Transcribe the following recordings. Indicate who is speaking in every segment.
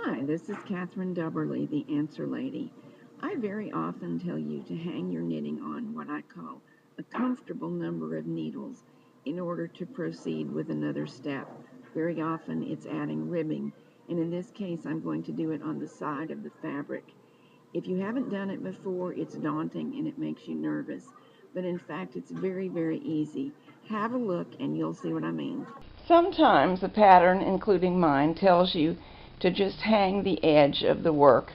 Speaker 1: Hi, this is Catherine Dubberly, the Answer Lady. I very often tell you to hang your knitting on what I call a comfortable number of needles in order to proceed with another step. Very often it's adding ribbing, and in this case I'm going to do it on the side of the fabric. If you haven't done it before, it's daunting and it makes you nervous, but in fact it's very, very easy. Have a look and you'll see what I mean.
Speaker 2: Sometimes a pattern, including mine, tells you to just hang the edge of the work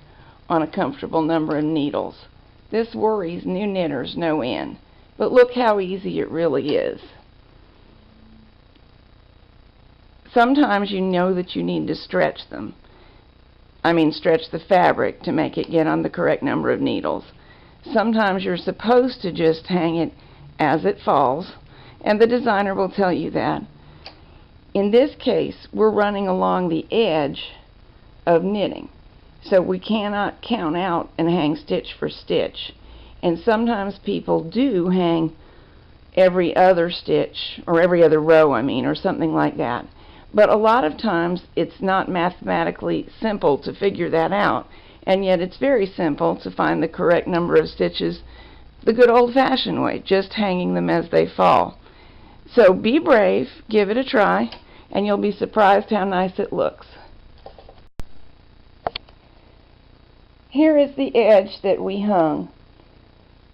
Speaker 2: on a comfortable number of needles. This worries new knitters no end, but look how easy it really is. Sometimes you know that you need to stretch them. Stretch the fabric to make it get on the correct number of needles. Sometimes you're supposed to just hang it as it falls, and the designer will tell you that. In this case, we're running along the edge of knitting, so we cannot count out and hang stitch for stitch. And sometimes people do hang every other stitch, or every other row, or something like that. But a lot of times it's not mathematically simple to figure that out, and yet it's very simple to find the correct number of stitches the good old-fashioned way, just hanging them as they fall. So be brave, give it a try, and you'll be surprised how nice it looks. Here is the edge that we hung,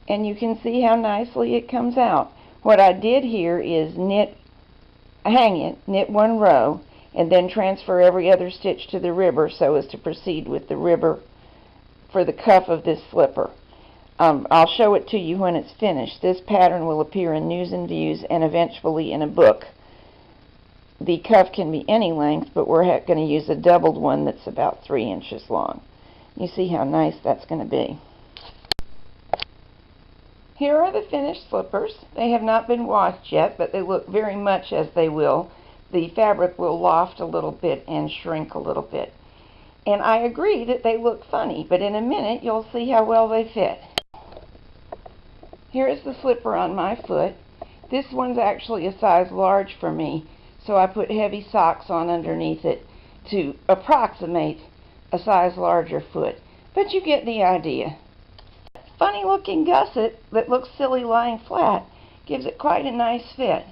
Speaker 2: and you can see how nicely it comes out. What I did here is hang it, knit one row, and then transfer every other stitch to the ribber so as to proceed with the ribber for the cuff of this slipper. I'll show it to you when it's finished. This pattern will appear in News and Views and eventually in a book. The cuff can be any length, but we're going to use a doubled one that's about 3 inches long. You see how nice that's going to be. Here are the finished slippers. They have not been washed yet, but they look very much as they will. The fabric will loft a little bit and shrink a little bit. And I agree that they look funny, but in a minute you'll see how well they fit. Here is the slipper on my foot. This one's actually a size large for me, so I put heavy socks on underneath it to approximate a size larger foot. But you get the idea. Funny looking gusset that looks silly lying flat gives it quite a nice fit.